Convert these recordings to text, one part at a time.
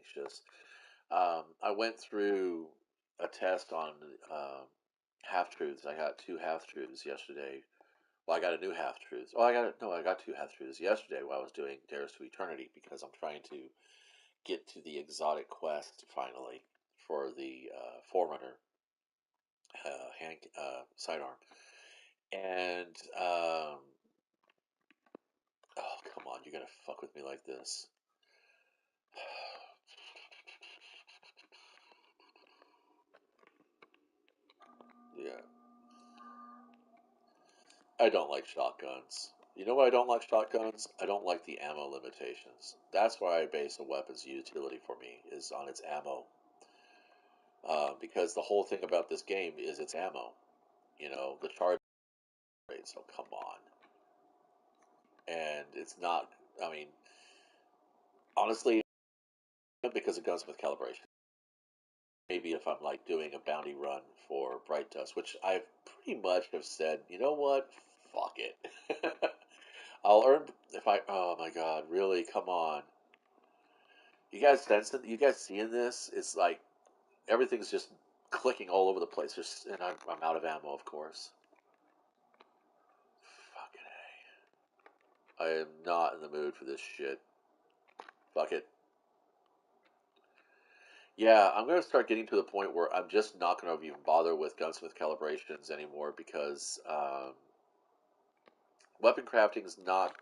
anxious. I went through a test on half truths. I got two half truths yesterday. Well, I got a new half truth. Oh, I got two half truths yesterday while I was doing Dares to Eternity because I'm trying to get to the exotic quest finally for the Forerunner hand sidearm. And oh come on, you're gonna fuck with me like this. Yeah, I don't like shotguns. You know why I don't like shotguns? I don't like the ammo limitations. That's why I base a weapon's utility for me is on its ammo. Because the whole thing about this game is its ammo. You know, the charge rate. So come on, and it's not. I mean, honestly, because of gunsmith calibration. Maybe if I'm like doing a bounty run for Bright Dust, which I pretty much have said, you know what, fuck it. I'll earn if I. Oh my god, really? Come on. You guys sensing? You guys seeing this? It's like everything's just clicking all over the place. And I'm out of ammo, of course. Fucking A. I am not in the mood for this shit. Fuck it. Yeah, I'm gonna start getting to the point where I'm just not gonna even bother with gunsmith calibrations anymore because weapon crafting is not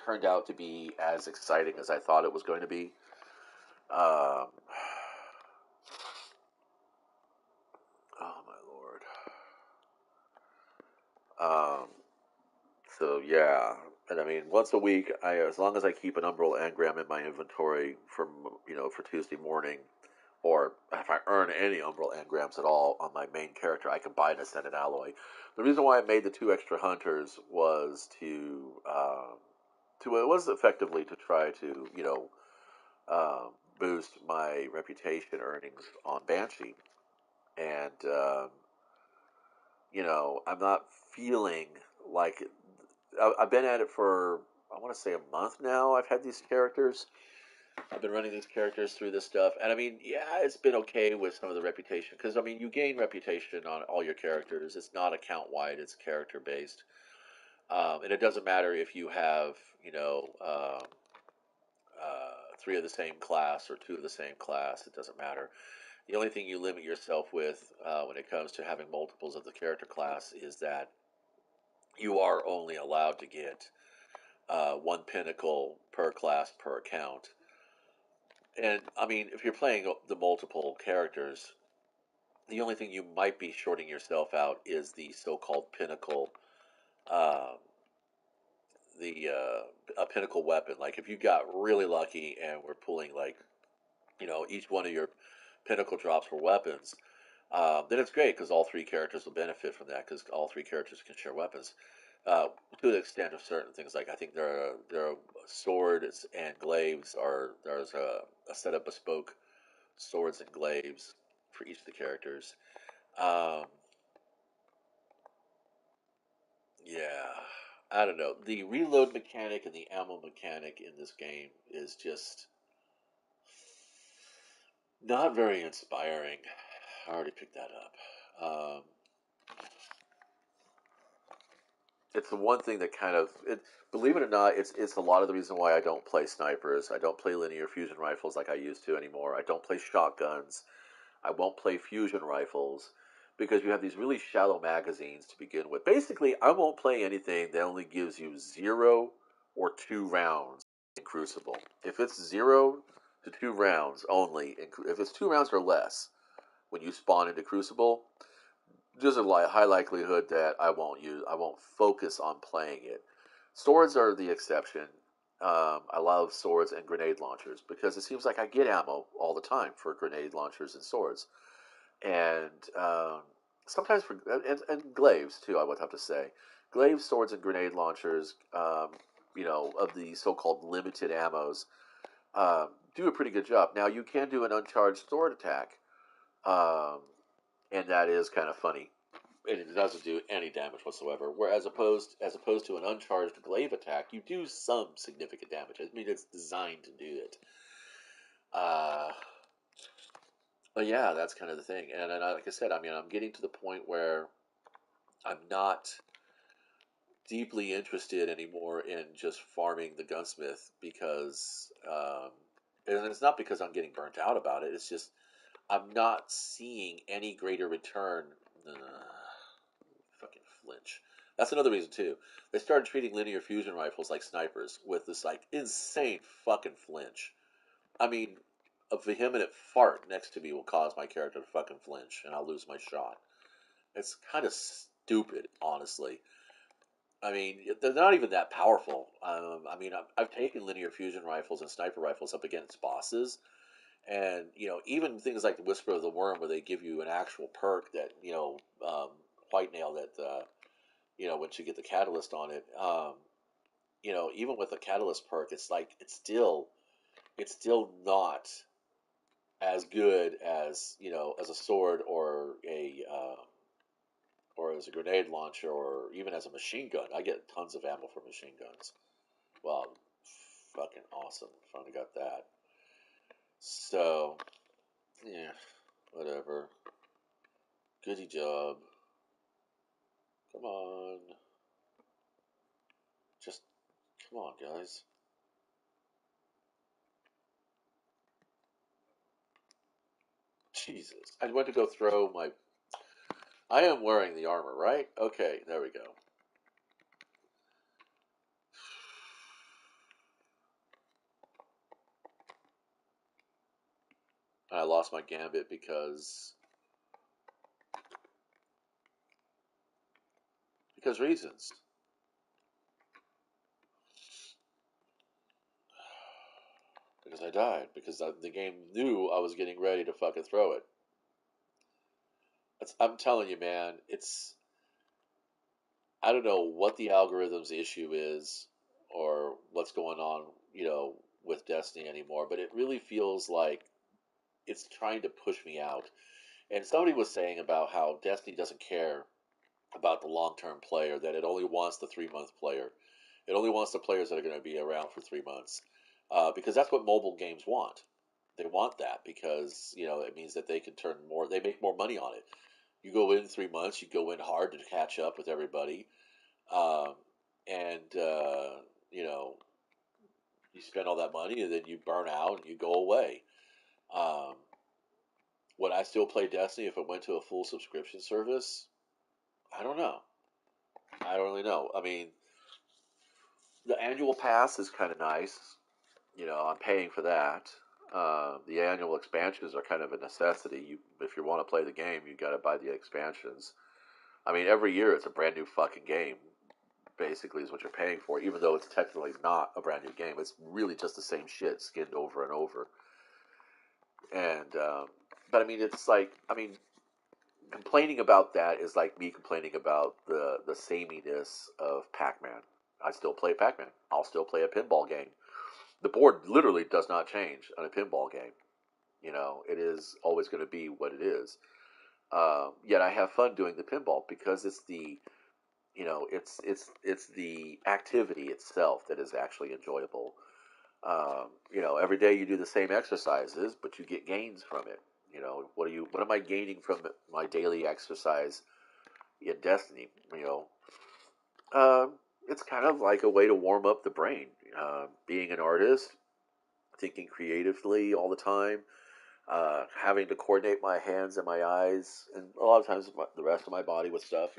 turned out to be as exciting as I thought it was going to be. Um, oh my lord. Um, so yeah, and I mean, once a week, as long as I keep an umbral engram in my inventory from for Tuesday morning, or if I earn any umbral engrams at all on my main character, I can buy an ascended alloy. The reason why I made the two extra hunters was to it was effectively to try to boost my reputation earnings on Banshee, and I'm not feeling like I've been at it for I want to say a month now. I've had these characters. I've been running these characters through this stuff, and I mean, yeah, it's been okay with some of the reputation because I mean, you gain reputation on all your characters. It's not account wide; it's character based, and it doesn't matter if you have three of the same class or two of the same class. It doesn't matter. The only thing you limit yourself with when it comes to having multiples of the character class is that you are only allowed to get one pinnacle per class per account. And I mean, if you're playing the multiple characters, the only thing you might be shorting yourself out is the so-called pinnacle, uh, the a pinnacle weapon. Like if you got really lucky and we're pulling like each one of your pinnacle drops for weapons, then it's great because all three characters will benefit from that because all three characters can share weapons. Uh, to the extent of certain things, like I think there are swords and glaives are there's a set of bespoke swords and glaives for each of the characters. Um, yeah, I don't know. The reload mechanic and the ammo mechanic in this game is just not very inspiring. I already picked that up. It's the one thing that kind of believe it or not, it's a lot of the reason why I don't play snipers. I don't play linear fusion rifles like I used to anymore. I don't play shotguns. I won't play fusion rifles because you have these really shallow magazines to begin with. Basically, I won't play anything that only gives you 0 or 2 rounds in Crucible. If it's 0 to 2 rounds only, if it's 2 rounds or less when you spawn into Crucible, there's a high likelihood that I won't focus on playing it. Swords are the exception. I love swords and grenade launchers because it seems like I get ammo all the time for grenade launchers and swords, and sometimes for and glaives too. I would have to say, glaives, swords, and grenade launchers. Of the so-called limited ammos, do a pretty good job. Now you can do an uncharged sword attack, um, and that is kind of funny and it doesn't do any damage whatsoever. Whereas opposed to an uncharged glaive attack, you do some significant damage. I mean, it's designed to do it. But yeah, that's kind of the thing. And like I said, I mean, I'm getting to the point where I'm not deeply interested anymore in just farming the gunsmith because, and it's not because I'm getting burnt out about it. It's just I'm not seeing any greater return. Uh, Fucking flinch. That's another reason too. They started treating linear fusion rifles like snipers with this like insane fucking flinch. I mean, a vehement fart next to me will cause my character to fucking flinch, and I'll lose my shot. It's kind of stupid, honestly. I mean, they're not even that powerful. I mean, I've taken linear fusion rifles and sniper rifles up against bosses, and even things like the Whisper of the Worm, where they give you an actual perk that White Nail that once you get the catalyst on it, even with the catalyst perk, it's like it's still not as good as as a sword or as a grenade launcher or even as a machine gun. I get tons of ammo for machine guns. Well, fucking awesome. Finally got that. So, yeah, whatever. Goody job. Come on. Just, come on, guys. Jesus. I went to go throw my. I am wearing the armor, right? Okay, there we go. And I lost my gambit because reasons. Because I died. Because the game knew I was getting ready to fucking throw it. I'm telling you, man. I don't know what the algorithm's issue is or what's going on, with Destiny anymore, but it really feels like it's trying to push me out. And somebody was saying about how Destiny doesn't care about the long term player, that it only wants the 3 month player. It only wants the players that are going to be around for 3 months. Because that's what mobile games want. They want that because, it means that they can they make more money on it. You go in 3 months, you go in hard to catch up with everybody. Um, and, you know, you spend all that money and then you burn out and you go away. Um, would I still play Destiny if it went to a full subscription service? I don't know. I don't really know. I mean, the annual pass is kind of nice. I'm paying for that. The annual expansions are kind of a necessity. If you want to play the game, you got to buy the expansions. I mean, every year it's a brand new fucking game. Basically, is what you're paying for, even though it's technically not a brand new game. It's really just the same shit skinned over and over. And but I mean, it's like complaining about that is like me complaining about the sameness of Pac-Man. I still play Pac-Man. I'll still play a pinball game. The board literally does not change on a pinball game. It is always going to be what it is. Yet I have fun doing the pinball because it's the activity itself that is actually enjoyable. Every day you do the same exercises, but you get gains from it. What am I gaining from my daily exercise in Destiny? It's kind of like a way to warm up the brain. Being an artist, thinking creatively all the time, having to coordinate my hands and my eyes, and a lot of times the rest of my body with stuff.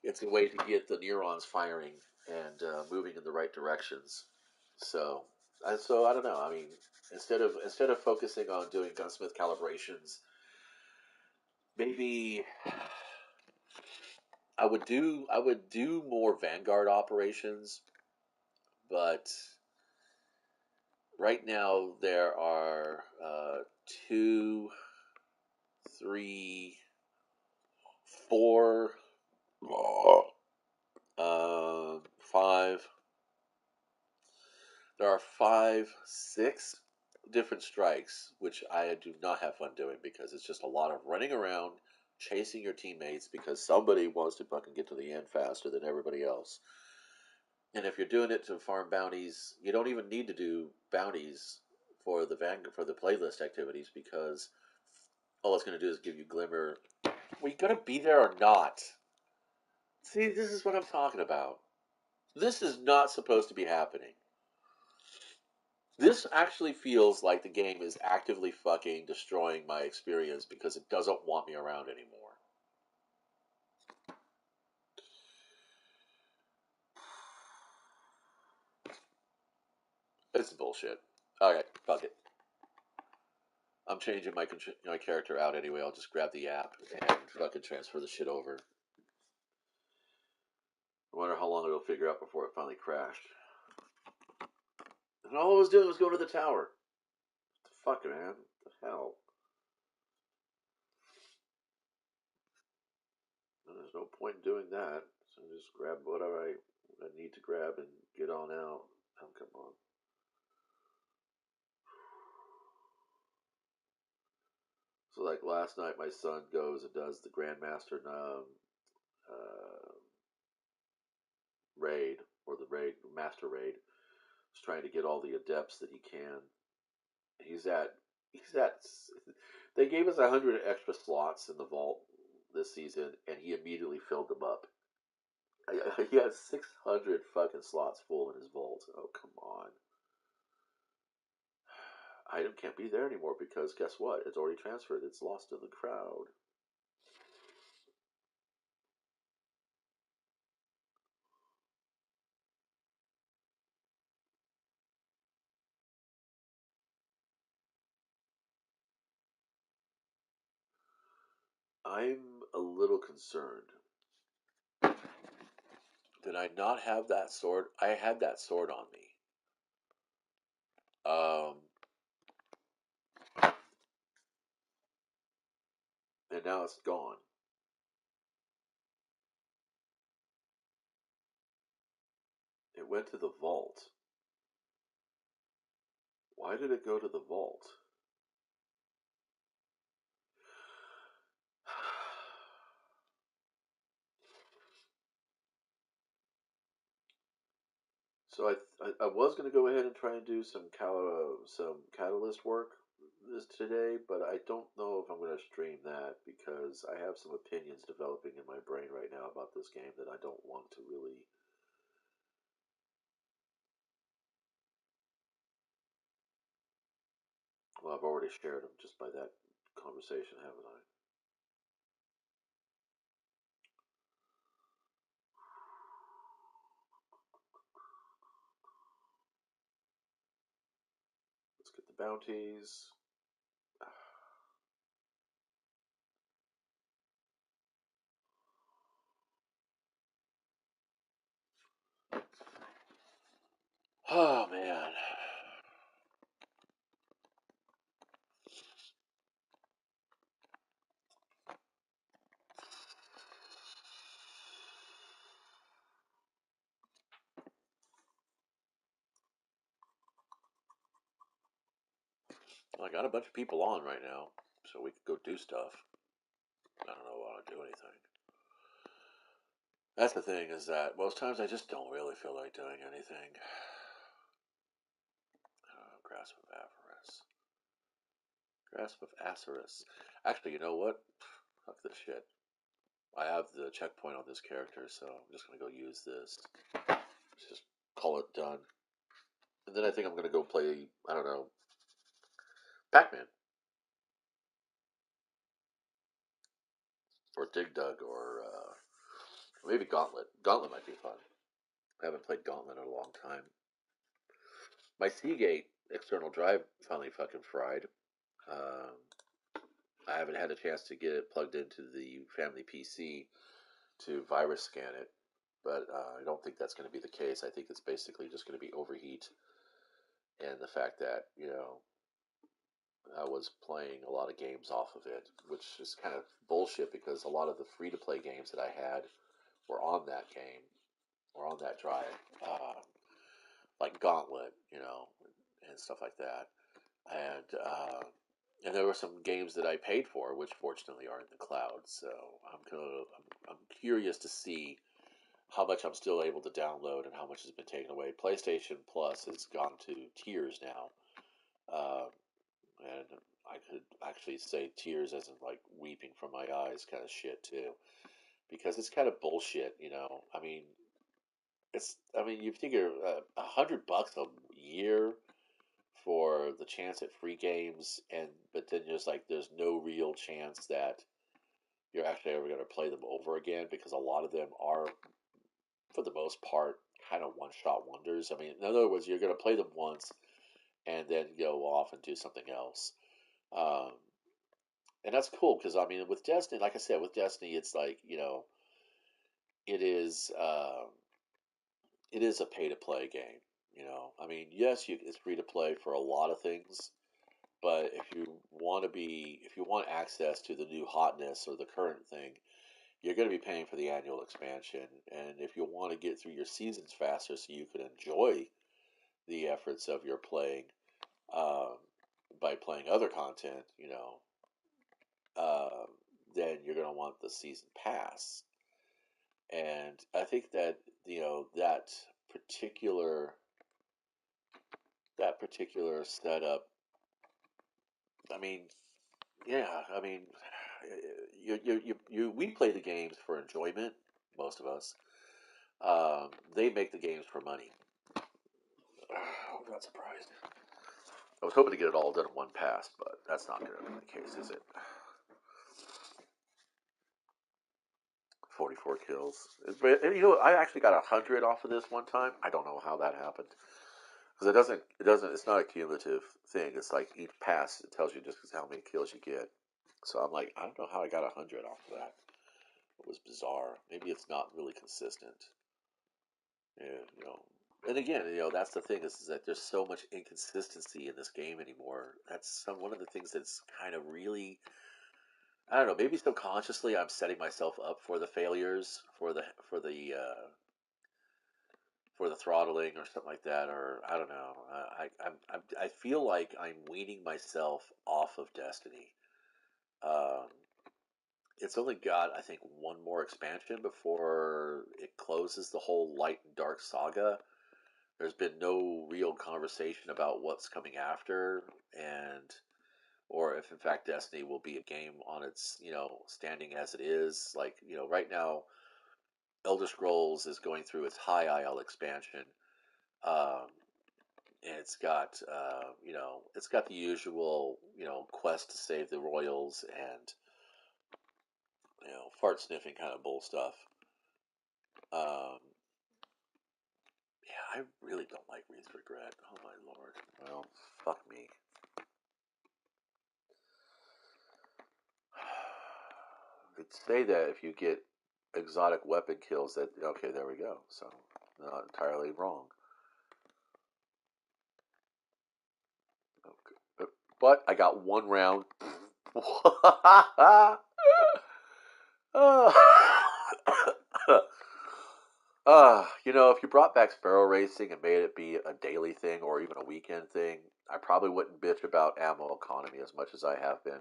It's a way to get the neurons firing and moving in the right directions. So I don't know. I mean, instead of focusing on doing gunsmith calibrations, maybe I would do more Vanguard operations, but right now there are two, three, four, five. There are five, six different strikes, which I do not have fun doing because it's just a lot of running around, chasing your teammates because somebody wants to fucking get to the end faster than everybody else. And if you're doing it to farm bounties, you don't even need to do bounties for the playlist activities because all it's going to do is give you Glimmer. Well, you going to be there or not? See, this is what I'm talking about. This is not supposed to be happening. This actually feels like the game is actively fucking destroying my experience because it doesn't want me around anymore. It's bullshit. Alright, fuck it. I'm changing my character out anyway. I'll just grab the app and fucking transfer the shit over. I wonder how long it'll figure out before it finally crashed. And all I was doing was going to the tower. What the fuck, man? What the hell? And there's no point in doing that. So I just grab whatever I need to grab and get on out. Oh, come on. So, like last night, my son goes and does the Grandmaster raid, or the raid, Master raid. He's trying to get all the adepts that he can. He's at, he's at, they gave us 100 extra slots in the vault this season, and he immediately filled them up. He has 600 fucking slots full in his vault. Oh, come on. Item can't be there anymore because guess what? It's already transferred. It's lost in the crowd. I'm a little concerned. Did I not have that sword? I had that sword on me. And now it's gone. It went to the vault. Why did it go to the vault? So I was going to go ahead and try and do some catalyst work today, but I don't know if I'm going to stream that because I have some opinions developing in my brain right now about this game that I don't want to really. Well, I've already shared them just by that conversation, haven't I? Let's get the bounties. Oh man. Well, I got a bunch of people on right now, so we could go do stuff. I don't know if I want to do anything. That's the thing, is that most times I just don't really feel like doing anything. Grasp of Avarice. Grasp of Acerus. Actually, you know what? Fuck this shit. I have the checkpoint on this character, so I'm just gonna go use this. Just call it done. And then I think I'm gonna go play, I don't know, Pac-Man. Or Dig Dug, or maybe Gauntlet. Gauntlet might be fun. I haven't played Gauntlet in a long time. My Seagate external drive finally fucking fried. Um, I haven't had a chance to get it plugged into the family PC to virus scan it, but I don't think that's going to be the case. I think it's basically just going to be overheat, and the fact that I was playing a lot of games off of it, which is kind of bullshit because a lot of the free to play games that I had were on that game or on that drive, like Gauntlet, and stuff like that, and there were some games that I paid for, which fortunately are in the cloud. So I'm curious to see how much I'm still able to download and how much has been taken away. PlayStation Plus has gone to tiers now, actually say tears as in like weeping from my eyes kind of shit too, because it's kind of bullshit, you know. I mean, you figure $100 a year for the chance at free games, and but then there's no real chance that you're actually ever going to play them over again because a lot of them are, for the most part, kind of one shot wonders. I mean, in other words, you're going to play them once and then go off and do something else. Um, and that's cool because I mean, with Destiny, like I said, with Destiny, it's like it is it is a pay to play game. You know, I mean, yes, it's free to play for a lot of things, but if you want access to the new hotness or the current thing, you're going to be paying for the annual expansion. And if you want to get through your seasons faster so you can enjoy the efforts of your playing um, by playing other content, uh, then you're going to want the season pass. And I think that particular that particular setup. I mean, yeah. I mean, we play the games for enjoyment. Most of us. They make the games for money. I'm not surprised. I was hoping to get it all done in one pass, but that's not going to be the case, is it? 44 kills. I actually got 100 off of this one time. I don't know how that happened. Because it's not a cumulative thing. It's like each pass, it tells you just how many kills you get. So I'm like, I don't know how I got 100 off of that. It was bizarre. Maybe it's not really consistent. Yeah, And again, that's the thing is that there's so much inconsistency in this game anymore. That's one of the things that's kind of really, I don't know, maybe subconsciously I'm setting myself up for the failures, for the throttling or something like that, or I don't know. I feel like I'm weaning myself off of Destiny. Um, it's only got, I think, one more expansion before it closes the whole Light and Dark saga. There's been no real conversation about what's coming after, and or if in fact Destiny will be a game on its standing as it is. Like right now, Elder Scrolls is going through its High Isle expansion. Um, and it's got the usual quest to save the royals and fart sniffing kind of bull stuff. Um, yeah, I really don't like Wreath Regret. Oh my lord. Well, fuck me. It'd say that if you get exotic weapon kills, that okay, there we go. So not entirely wrong. Okay. But I got one round. If you brought back Sparrow Racing and made it be a daily thing or even a weekend thing, I probably wouldn't bitch about ammo economy as much as I have been,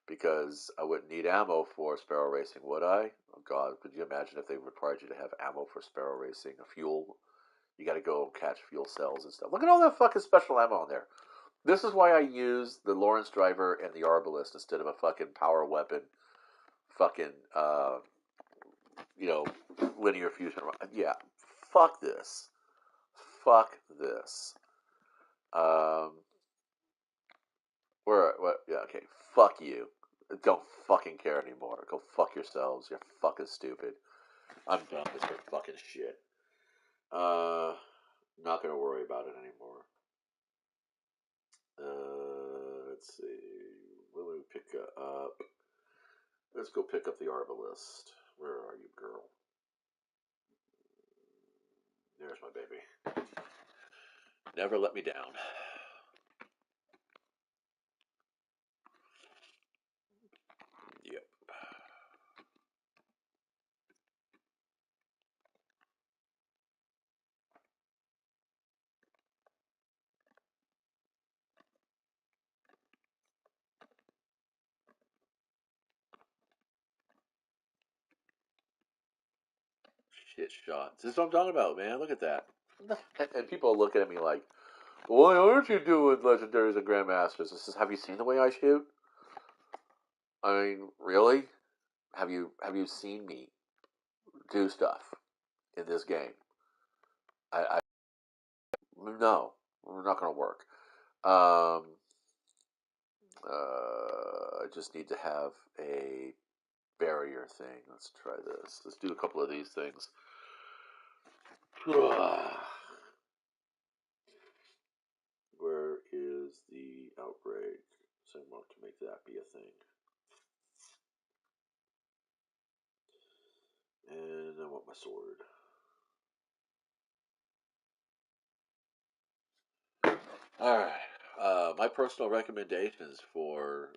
because I wouldn't need ammo for Sparrow Racing, would I? Oh God, could you imagine if they required you to have ammo for Sparrow Racing, a fuel? You got to go and catch fuel cells and stuff. Look at all that fucking special ammo in there. This is why I use the Lawrence Driver and the Arbalist instead of a fucking power weapon, fucking linear fusion. Yeah, fuck this. Fuck this. Um, what? Yeah, okay. Fuck you. Don't fucking care anymore. Go fuck yourselves. You're fucking stupid. I'm done with your fucking shit. Not gonna worry about it anymore. Let's see. When we pick up? Let's go pick up the Arbalist. Where are you, girl? There's my baby. Never let me down. Yep. Shit shots. This is what I'm talking about, man. Look at that. And people are looking at me like, "What aren't you doing, legendaries and grandmasters?" This is, have you seen the way I shoot? I mean, really? Have you seen me do stuff in this game? I no, we're not going to work. Um, I just need to have a barrier thing. Let's try this. Let's do a couple of these things. Where is the outbreak? So I want to make that be a thing. And I want my sword. All right. My personal recommendations for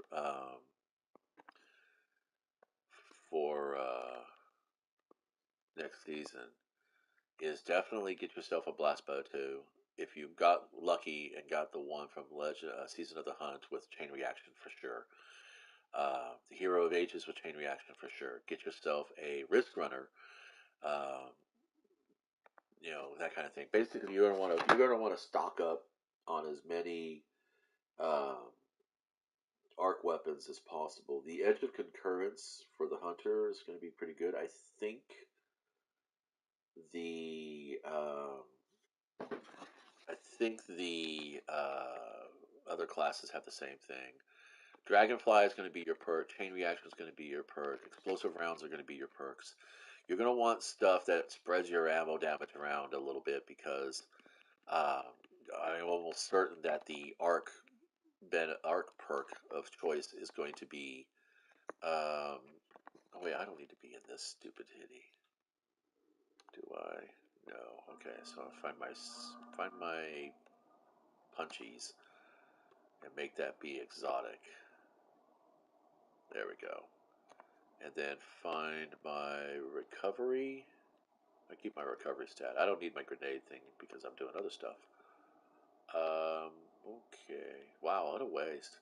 next season is definitely get yourself a blast bow 2. If you got lucky and got the one from Legend Season of the Hunt with chain reaction for sure. The Hero of Ages with chain reaction for sure. Get yourself a Risk Runner. Um, that kind of thing. Basically, you're gonna want to stock up on as many um, arc weapons as possible. The Edge of Concurrence for the Hunter is going to be pretty good. I think the other classes have the same thing. Dragonfly is going to be your perk. Chain Reaction is going to be your perk. Explosive rounds are going to be your perks. You're going to want stuff that spreads your ammo damage around a little bit because um, I'm almost certain that the arc perk of choice is going to be. Oh wait, I don't need to be in this stupid hitty. Do I? No. Okay, so I'll find my punchies and make that be exotic. There we go. And then find my recovery. I keep my recovery stat. I don't need my grenade thing because I'm doing other stuff. Okay. Wow, what a waste.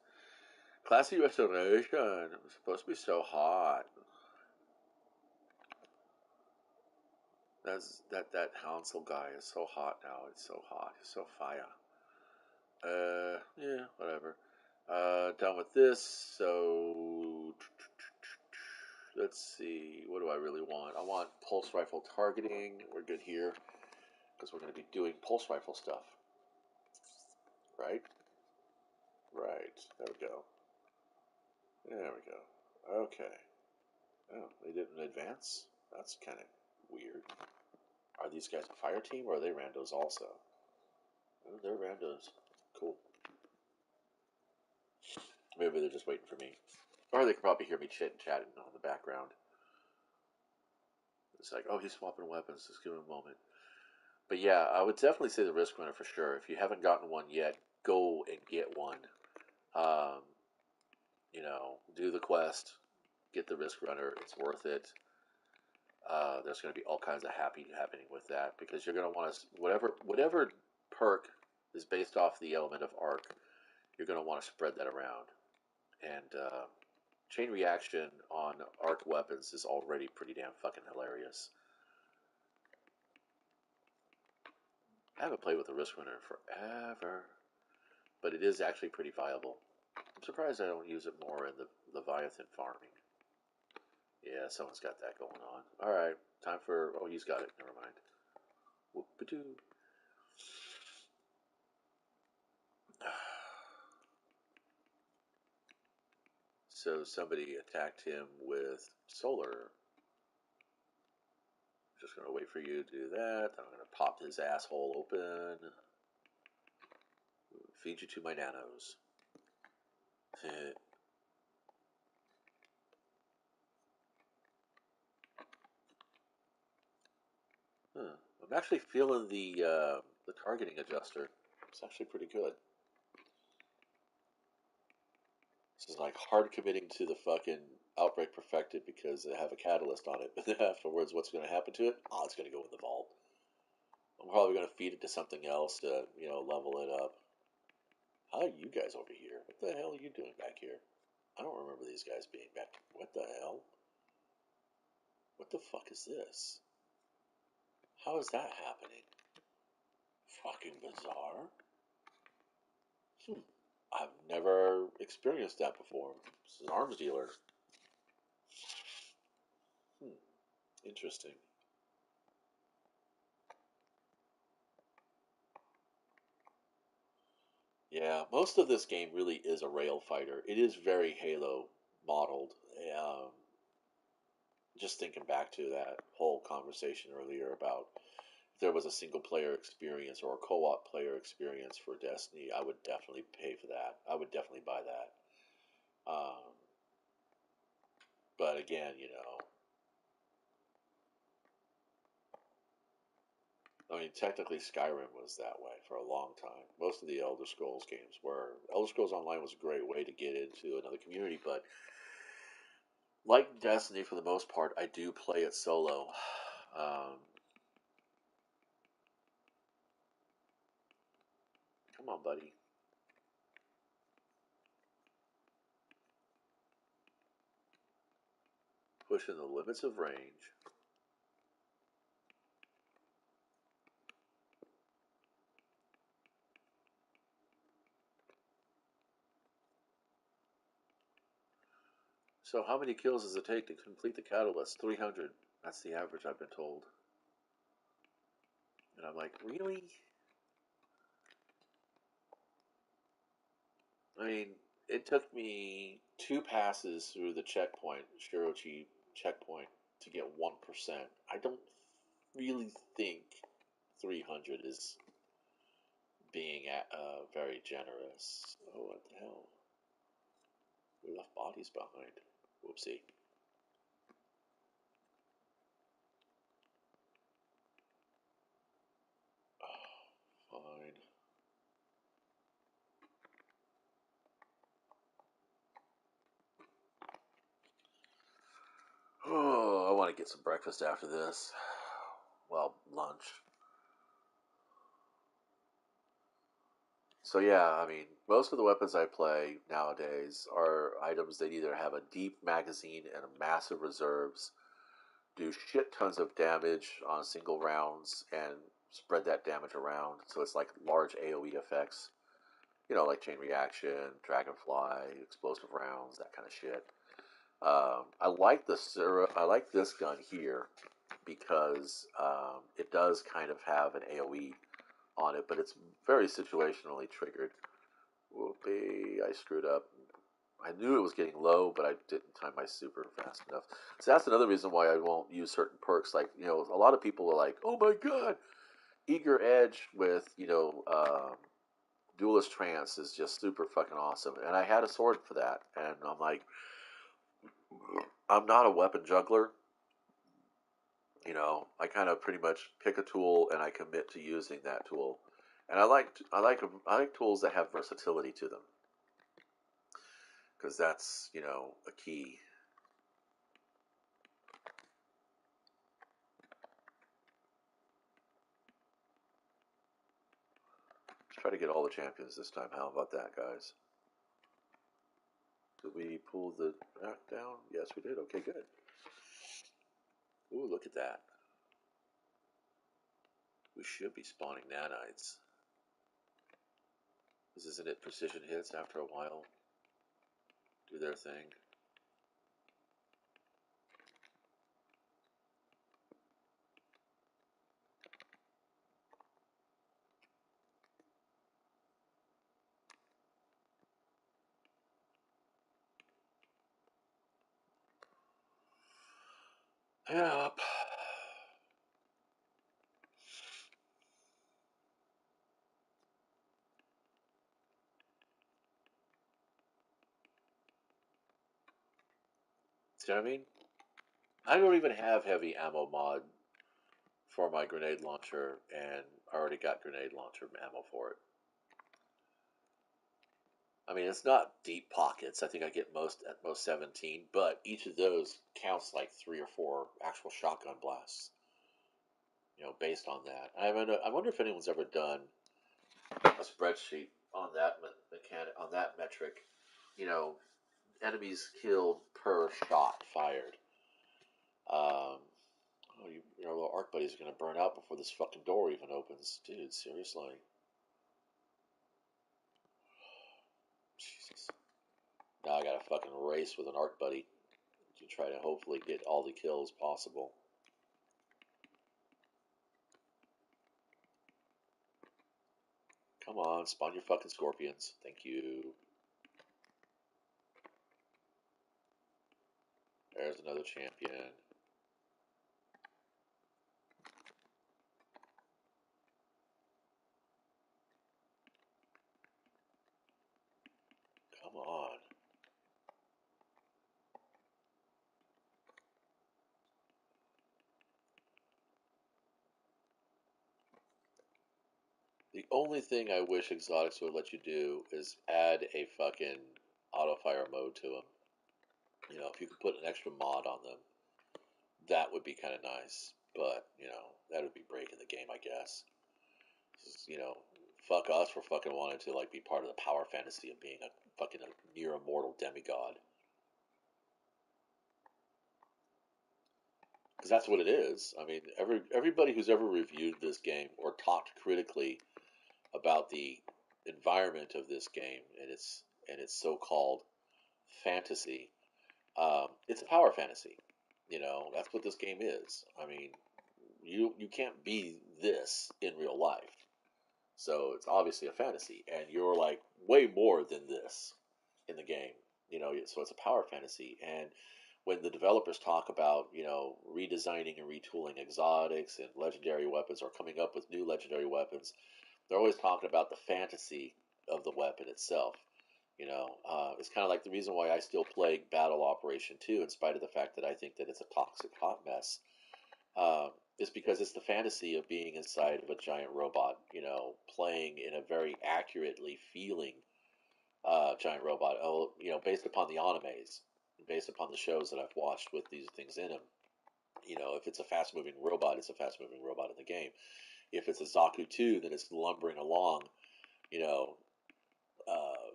Classy Restoration. It was supposed to be so hot. That Hansel guy is so hot now. It's so hot. It's so fire. Yeah, whatever. Done with this. So let's see. What do I really want? I want pulse rifle targeting. We're good here because we're going to be doing pulse rifle stuff, right? Right. There we go. There we go. Okay. Oh, they didn't advance. That's kind of weird. Are these guys a fire team or are they randos also? Oh, they're randos. Cool. Maybe they're just waiting for me. Or they could probably hear me chatting on the background. It's like, oh, he's swapping weapons. Just give him a moment. But yeah, I would definitely say the Risk Runner for sure. If you haven't gotten one yet, go and get one. Um, do the quest, get the Risk Runner. It's worth it. There's going to be all kinds of happy happening with that because you're going to want to whatever perk is based off the element of arc, you're going to want to spread that around. And chain reaction on arc weapons is already pretty damn fucking hilarious. I haven't played with the Risk Runner in forever, but it is actually pretty viable. I'm surprised I don't use it more in the Leviathan farming. Yeah, someone's got that going on. All right, time for. Oh, he's got it. Never mind. Whoop-a-doo. So somebody attacked him with solar. Just gonna wait for you to do that. I'm gonna pop his asshole open. Feed you to my nanos. Huh. I'm actually feeling the targeting adjuster. It's actually pretty good. This is like hard committing to the fucking Outbreak Perfected because they have a catalyst on it. But then afterwards, what's going to happen to it? Oh, it's going to go in the vault. I'm probably going to feed it to something else to, level it up. How are you guys over here? What the hell are you doing back here? I don't remember these guys being back. What the hell? What the fuck is this? How is that happening? Fucking bizarre. Hmm. I've never experienced that before. This is an arms dealer. Interesting. Yeah, most of this game really is a rail fighter. It is very Halo modeled. Um, just thinking back to that whole conversation earlier about if there was a single player experience or a co-op player experience for Destiny, I would definitely pay for that. I would definitely buy that. But again, I mean, technically Skyrim was that way for a long time. Most of the Elder Scrolls games were. Elder Scrolls Online was a great way to get into another community, but like Destiny, for the most part, I do play it solo. Um, come on, buddy. Pushing the limits of range. So, how many kills does it take to complete the catalyst? 300. That's the average I've been told. And I'm like, really? I mean, it took me two passes through the checkpoint, Shirochi checkpoint, to get 1%. I don't really think 300 is being very generous. Oh, what the hell? We left bodies behind. Whoopsie. Oh, fine. Oh, I want to get some breakfast after this. Well, lunch. So yeah, I mean, most of the weapons I play nowadays are items that either have a deep magazine and a massive reserves, do shit tons of damage on single rounds, and spread that damage around. So it's like large AOE effects, like chain reaction, dragonfly, explosive rounds, that kind of shit. I like this gun here because it does kind of have an AOE on it, but it's very situationally triggered. Whoopee, I screwed up. I knew it was getting low, but I didn't time my super fast enough. So that's another reason why I won't use certain perks. Like, a lot of people are like, oh my god, Eager Edge with, Duelist Trance is just super fucking awesome. And I had a sword for that. And I'm like, I'm not a weapon juggler. I kind of pretty much pick a tool and I commit to using that tool. And I like tools that have versatility to them because that's a key. Let's try to get all the champions this time. How about that, guys? Did we pull the rack down? Yes, we did. Okay, good. Ooh, look at that. We should be spawning nanites. This isn't it. Precision hits after a while do their thing. Yep. See what I mean? I don't even have heavy ammo mod for my grenade launcher, and I already got grenade launcher ammo for it. I mean, it's not deep pockets. I think I get at most 17, but each of those counts like 3 or 4 actual shotgun blasts. Based on that. I wonder if anyone's ever done a spreadsheet on that mechanic, on that metric. You know, enemies killed per shot fired. Your little arc buddy's gonna burn out before this fucking door even opens, dude. Seriously, Jesus. Now I gotta fucking race with an arc buddy to try to hopefully get all the kills possible. Come on, spawn your fucking scorpions. Thank you. There's another champion. Come on. The only thing I wish Exotics would let you do is add a fucking auto fire mode to them. You know, if you could put an extra mod on them, that would be kind of nice. But, you know, that would be breaking the game, I guess. You know, fuck us for fucking wanting to, like, be part of the power fantasy of being a fucking near immortal demigod. Because that's what it is. I mean, everybody who's ever reviewed this game or talked critically about the environment of this game and its so-called fantasy. It's a power fantasy. You know, that's what this game is. I mean, you can't be this in real life. So it's obviously a fantasy, and you're like way more than this in the game. You know, so it's a power fantasy. And when the developers talk about, you know, redesigning and retooling exotics and legendary weapons or coming up with new legendary weapons, they're always talking about the fantasy of the weapon itself. You know, it's kind of like the reason why I still play Battle Operation 2, in spite of the fact that I think that it's a toxic hot mess, uh, is because it's the fantasy of being inside of a giant robot, you know, playing in a very accurately feeling giant robot. Oh, you know, based upon the animes, based upon the shows that I've watched with these things in them. You know, if it's a fast moving robot, it's a fast moving robot in the game. If it's a Zaku 2, then it's lumbering along, you know, uh,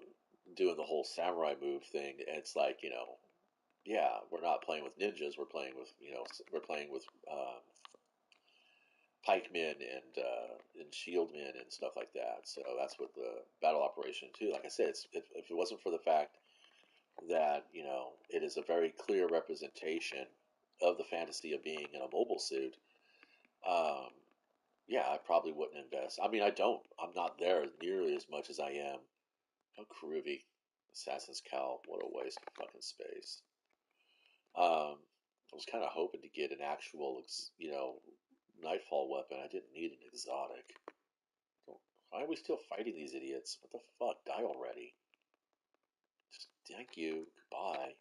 doing the whole samurai move thing. And it's like, you know, yeah, we're not playing with ninjas. We're playing with, you know, we're playing with pikemen and shieldmen and stuff like that. So that's what the battle operation too. Like I said, if it wasn't for the fact that, you know, it is a very clear representation of the fantasy of being in a mobile suit. Um, yeah, I probably wouldn't invest. I mean, I don't. I'm not there nearly as much as I am. Oh, Karuvi, Assassin's Cowl. What a waste of fucking space. I was kind of hoping to get an actual, you know, Nightfall weapon. I didn't need an exotic. Why are we still fighting these idiots? What the fuck? Die already. Just thank you. Goodbye.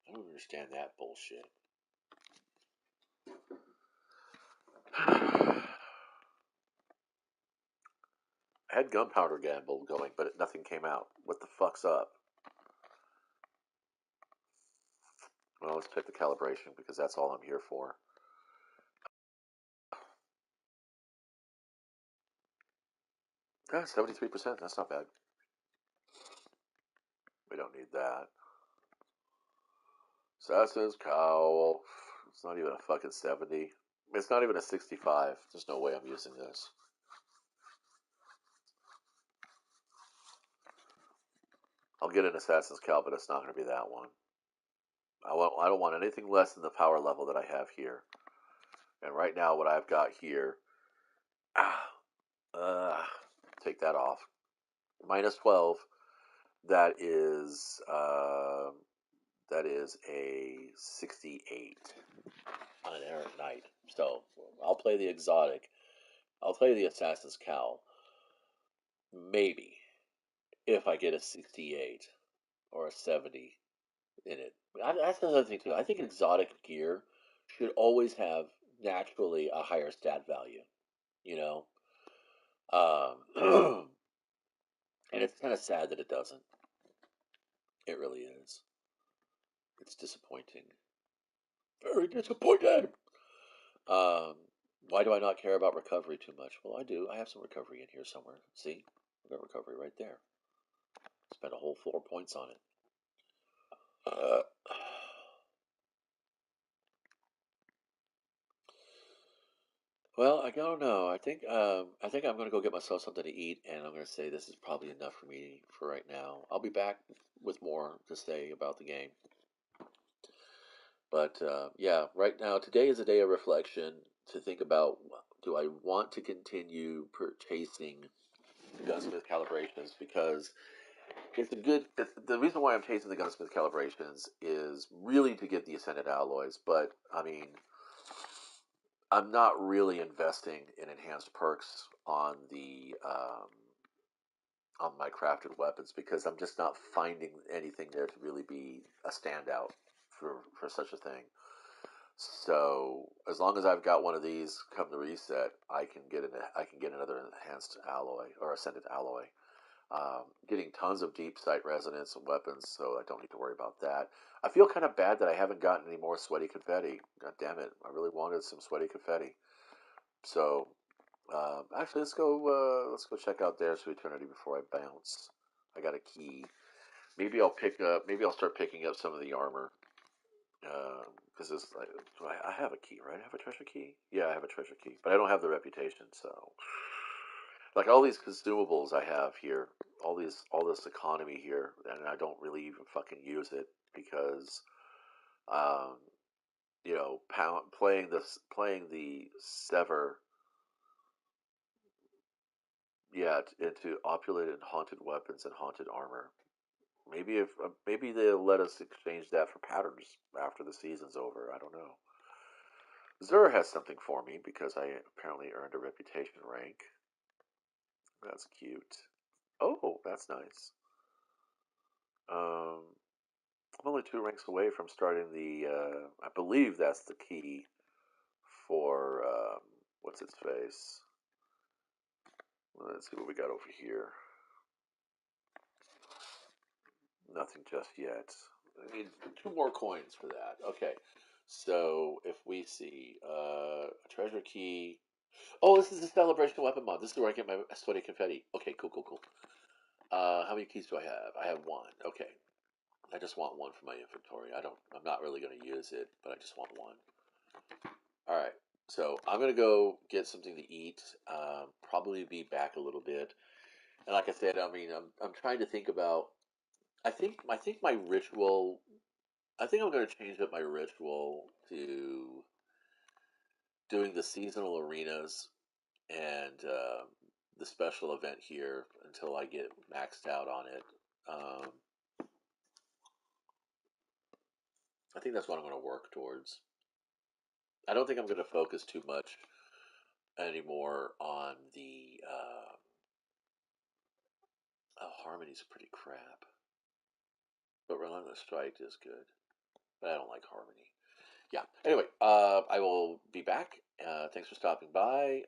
I don't understand that bullshit. I had gunpowder gamble going, but nothing came out. What the fuck's up? Well, let's check the calibration because that's all I'm here for. Yeah, 73%. That's not bad. We don't need that. Assassin's Cowl. It's not even a fucking 70. It's not even a 65. There's no way I'm using this. I'll get an Assassin's Cowl, but it's not going to be that one. I don't want anything less than the power level that I have here. And right now, what I've got here, ah, take that off. Minus 12. That is a 68 on an errant night. So I'll play the exotic. I'll play the Assassin's Cowl. Maybe if I get a 68 or a 70 in it. That's another thing too. I think exotic gear should always have naturally a higher stat value. You know, and it's kind of sad that it doesn't. It really is. It's disappointing. Very disappointed. Um, why do I not care about recovery too much? Well, I do. I have some recovery in here somewhere. See, I've got recovery right there. Spent a whole 4 points on it. Uh, well, I don't know. I think I'm gonna go get myself something to eat, and I'm gonna say this is probably enough for me for right now. I'll be back with more to say about the game. But yeah, right now, today is a day of reflection to think about: do I want to continue chasing the Gunsmith calibrations because the reason why I'm chasing the Gunsmith calibrations is really to get the Ascended alloys, but I mean, I'm not really investing in enhanced perks on my crafted weapons because I'm just not finding anything there to really be a standout for such a thing. So as long as I've got one of these come to reset, I can get another enhanced alloy or ascended alloy. Getting tons of deep sight resonance and weapons, so I don't need to worry about that. I feel kind of bad that I haven't gotten any more sweaty confetti. God damn it! I really wanted some sweaty confetti. So actually, let's go check out Dares to Eternity before I bounce. I got a key. Maybe I'll start picking up some of the armor because it's like, I have a key, right? I have a treasure key. Yeah, I have a treasure key, but I don't have the reputation. So, like all these consumables I have here, all this economy here, and I don't really even fucking use it because, um, playing the sever, yeah, into opulent and haunted weapons and haunted armor. Maybe they'll let us exchange that for patterns after the season's over. I don't know. Zur has something for me because I apparently earned a reputation rank. That's cute. Oh, that's nice. Um, I'm only 2 ranks away from starting the. I believe that's the key for what's its face. Let's see what we got over here. Nothing just yet. I need 2 more coins for that. Okay. So if we see a treasure key. Oh, this is the celebration weapon mod. This is where I get my sweaty confetti. Okay, cool, cool, cool. How many keys do I have? I have 1. Okay. I just want 1 for my inventory. I'm not really going to use it, but I just want 1. All right. So I'm going to go get something to eat. Probably be back a little bit. And like I said, I mean, I'm trying to think about. I think my ritual. I think I'm going to change up my ritual to doing the seasonal arenas and the special event here until I get maxed out on it. Um, I think that's what I'm going to work towards. I don't think I'm going to focus too much anymore on the. Oh, Harmony's pretty crap, but Relentless Strike is good. But I don't like Harmony. Yeah. Anyway, I will be back. Thanks for stopping by.